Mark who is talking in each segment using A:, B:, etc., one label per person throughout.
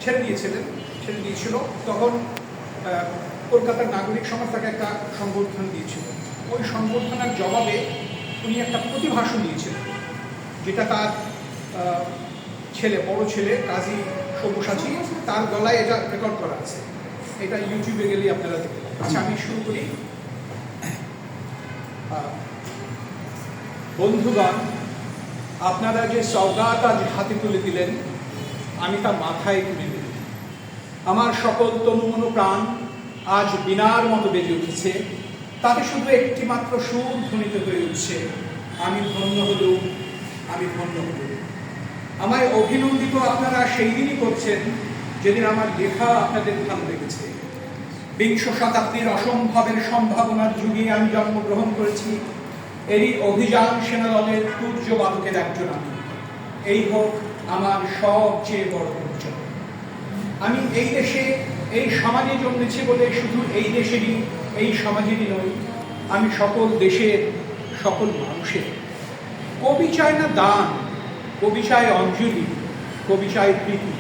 A: ছেড়ে দিয়েছিল। তখন কলকাতার নাগরিক সমাজ তাকে একটা সংবর্ধনা দিয়েছিল। ওই সংবর্ধনার জবাবে উনি একটা প্রতিভাষণ দিয়েছিলেন, যেটা তার বড় ছেলে কাজী সব্যসাচী, তার গলায় এটা রেকর্ড করা আছে। এটা ইউটিউবে গেলেই আপনারা দেখতে পাবেন। আচ্ছা, আমি শুরু করি। বন্ধুগণ, আপনারা যে সওগাত আজ হাতে তুলে দিলেন, আমি তা মাথায় তুলে দিলাম। আমার সকল তনুমন প্রাণ আজ বীণার মতো বেজে উঠেছে। তাতে শুধু একটি মাত্র সুর ধ্বনিত হয়ে উঠছে, আমি ধন্য হলুম, আমি ধন্য হলুম। আমায় অভিনন্দিত আপনারা সেই দিনই করছেন যেদিন আমার লেখা আপনাদের ভালো লেগেছে। বিংশ শতাব্দীর অসম্ভবের সম্ভাবনার যুগে আমি জন্মগ্রহণ করেছি। এরই অভিযান সেনাদলের তুর্যবাদকের একজন আমি। এই হোক আমার সবচেয়ে বড় পরিচয়। আমি এই দেশে, এই সমাজে জন্মেছি বলে শুধু এই দেশেরই, এই সমাজেরই নই, আমি সকল দেশের, সকল মানুষের। কবি চায় না দান, কবি চায় অঞ্জলি, কবি চায় প্রীতি।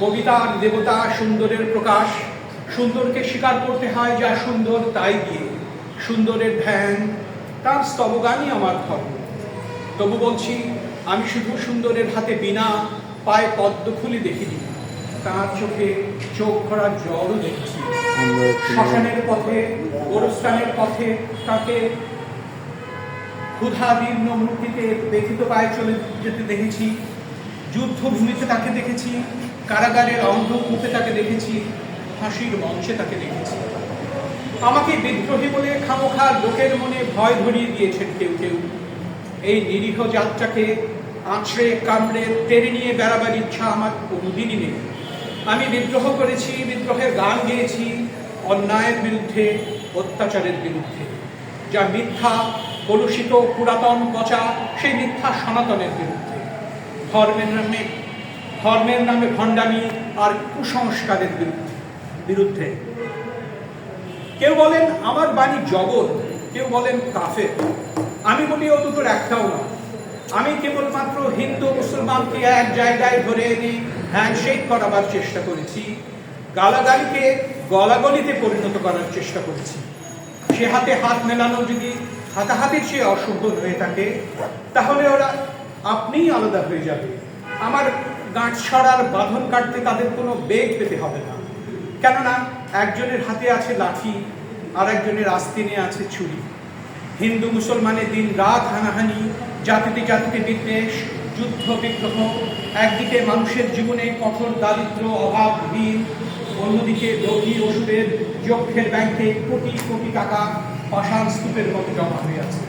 A: কবিতার দেবতা সুন্দরের প্রকাশ। সুন্দরকে স্বীকার করতে হয় যা সুন্দর তাই দিয়ে। সুন্দরের ধ্যান, তার স্তবগানই আমার ধর্ম। তবু বলছি, আমি শুধু সুন্দরের হাতে বীণা, পায়ে পদ্মফুলি দেখিনি, তার চোখে চোখ ভরা জলও দেখেছি। শ্মশানের পথে, গোরস্থানের পথে তাকে ক্ষুধাদীর্ণ মূর্তিতে ব্যথিত পায়ে চলে যেতে দেখেছি। যুদ্ধভূমিতে তাকে দেখেছি, কারাগারের অন্ধকূপে তাকে দেখেছি, ফাঁসির মঞ্চে তাকে দেখেছি। আমাকে বিদ্রোহী বলে খামোখা লোকের মনে ভয় ধরিয়ে দিয়েছেন কেউ কেউ। এই নিরীহ যাত্রাকে আঁচড়ে কামড়ে টেনে নিয়ে বেড়াবার ইচ্ছা আমার কোনোদিনই নেই। আমি বিদ্রোহ করেছি, বিদ্রোহের গান গেয়েছি, অন্যায়ের বিরুদ্ধে, অত্যাচারের বিরুদ্ধে। যা মিথ্যা, কলুষিত, পুরাতন, পচা, সেই মিথ্যা সনাতনের বিরুদ্ধে। ধর্মের নামে ভণ্ডামি আর কুসংস্কারের বিরুদ্ধে। কেউ বলেন আমার বাণী জগৎ, কেউ বলেন কাফের। আমি বলি ও দুটোর একটাও না। আমি কেবলমাত্র হিন্দু মুসলমানকে এক জায়গায় ধরে এনে হ্যান্ডশেক করাবার চেষ্টা করেছি, গালাগালিকে গলাগলিতে পরিণত করার চেষ্টা করেছি। সে হাতে হাত মেলানো যদি হাতাহাতির চেয়ে অশুভ হয়ে থাকে, তাহলে ওরা আপনিই আলাদা হয়ে যাবে। আমার গাঁট ছড়ার বাঁধন কাটতে তাদের কোনো বেগ পেতে হবে না। কেননা একজনের হাতে আছে লাঠি, আর একজনের আস্তিনে আছে ছুরি। হিন্দু মুসলমানের দিন রাত হানাহানি, জাতিতে জাতিতে বিদ্বেষ, যুদ্ধ বিগ্রহ। একদিকে মানুষের জীবনে কঠোর দারিদ্র, অভাব, ঋণ, অন্যদিকে রোগী ওষুধের যক্ষের ব্যাংকে কোটি কোটি টাকা পাষাণ স্তূপের মতো জমা হয়ে আছে।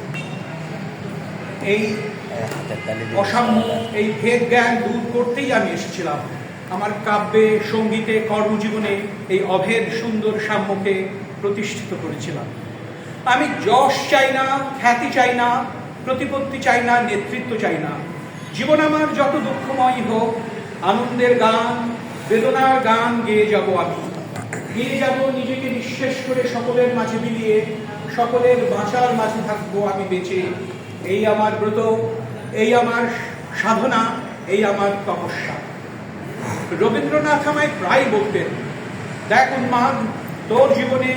A: এই অসাম্য, এই ভেদ জ্ঞান দূর করতেই আমি এসেছিলাম। আমার কাব্যে, সঙ্গীতে, কর্মজীবনে এই অভেদ সুন্দর সাম্যকে প্রতিষ্ঠিত করেছিলাম। আমি যশ চাই না, খ্যাতি চাই না, প্রতিপত্তি চাই না, নেতৃত্ব চাই না। জীবন আমার যত দুঃখময় হোক, আনন্দের গান, বেদনার গান গেয়ে যাব আমি। গেয়ে যাব নিজেকে নিঃশেষ করে সকলের মাঝে মিলিয়ে, সকলের বাঁচার মাঝে থাকবো আমি বেঁচে। এই আমার ব্রত, এই আমার সাধনা, এই আমার তপস্যা। রবীন্দ্রনাথ আমায় প্রায় বলতেন, দেখ উন্মাদ, তোর জীবনে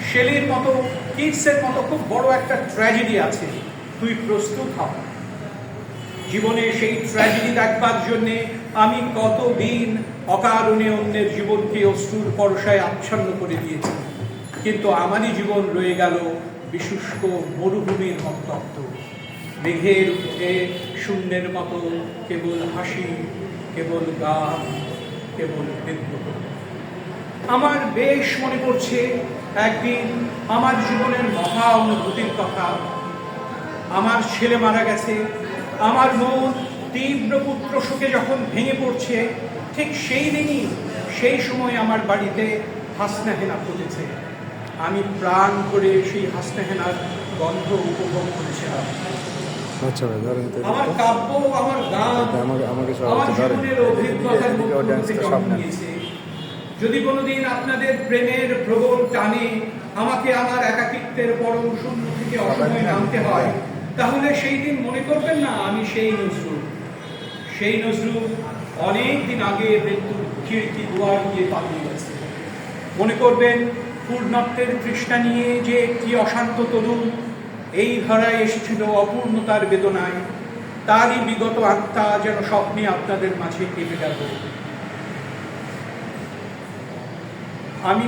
A: শেলির মতো, কিটসের মতো খুব বড় একটা ট্র্যাজেডি আছে, তুই প্রস্তুত হ। জীবনে সেই ট্র্যাজেডি দেখবার জন্যে আমি কতদিন অকারণে অন্যের জীবনকে অশ্রুর পরশায় আচ্ছন্ন করে দিয়েছি, কিন্তু আমারই জীবন রয়ে গেল বিশুষ্ক মরুভূমির মতো তপ্ত। মেঘের উঠে শূন্যের মতো কেবল হাসি, কেবল গান, কেবল বিদ্রোহ। আমার বেশ মনে পড়ছে একদিন আমার জীবনের মহা অনুভূতির কথা। আমার ছেলে মারা গেছে, আমার মন তীব্র পুত্র শোকে যখন ভেঙে পড়ছে, ঠিক সেই দিনই, সেই সময় আমার বাড়িতে হাসনাহেনা ফুটেছে। আমি প্রাণ করে সেই হাসনাহেনার গন্ধ উপভোগ করেছিলাম। আমার কাব্য, আমার গান, আমার জীবনের অভিজ্ঞতার মধ্যে জন্ম নিয়েছে। যদি কোনোদিন আপনাদের প্রেমের প্রবল টানে আমাকে আমার একাকিত্বের পরম শূন্য থেকে অসময়ে নামতে হয়, তাহলে সেই দিন মনে করবেন না আমি সেই নজরুল অনেক দিন আগে মৃত্যুর খিড়কি দুয়ার দিয়ে পালিয়ে গেছে। মনে করবেন পূর্ণত্বের তৃষ্ণা নিয়ে যে একটি অশান্ত তরুণ এই ধারায় এসেছিল অপূর্ণতার বেদনায়, তারই বিগত আত্মা যেন স্বপ্নে আপনাদের মাঝে কেঁপে গেল। আমি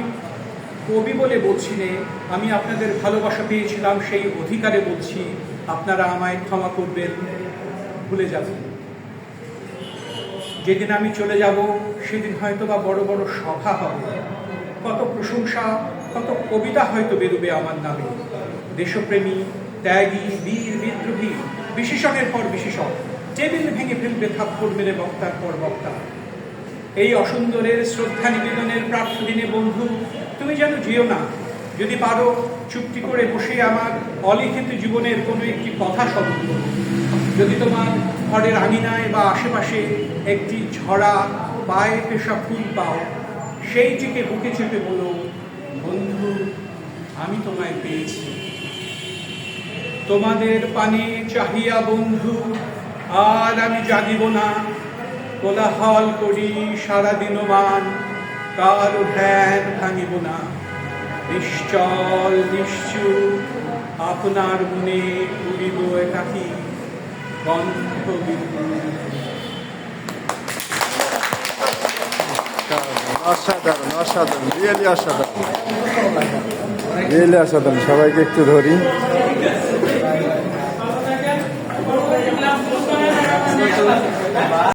A: কবি বলে বলছি নে, আমি আপনাদের ভালোবাসা পেয়েছিলাম সেই অধিকারে বলছি, আপনারা আমায় ক্ষমা করবেন, ভুলে যাবেন। যেদিন আমি চলে যাব সেদিন হয়তো বা বড় বড় সভা হবে, কত প্রশংসা, কত কবিতা হয়তো বেরোবে আমার নামে। দেশপ্রেমী, ত্যাগী, বীর, বিদ্রোহী, বিশেষণের পর বিশেষণ টেবিল ভেঙে ফেলবে থাপ্পড় মেরে বক্তার পর বক্তা। এই অসুন্দরের শ্রদ্ধা নিবেদনের প্রার্থ দিনে বন্ধু, তুমি যেন যেও না। যদি পারো চুপটি করে বসে আমার অলিখিত জীবনের কোনো একটি কথা স্মরণ করো। যদি তোমার ঘরের আঙিনায় বা আশেপাশে একটি ঝরা পায়ে পেশা ফুল পাও, সেইটিকে বুকে চেপে বলো, বন্ধু আমি তোমায় পেয়েছি। তোমাদের পানে চাহিয়া বন্ধু আর আমি জাগিব না, কোলাহল করি সারা দিনমান, কারো ধ্যান ভাঙিব না। নিশ্চল নিশ্চুপ আপনার মনে উড়িব একাকী গন্ধ বিদ্যুৎ।
B: অসাধারণ, অসাধারণ, রিয়েলি অসাধারণ, রিয়েলি অসাধারণ। সবাইকে একটু ধরি।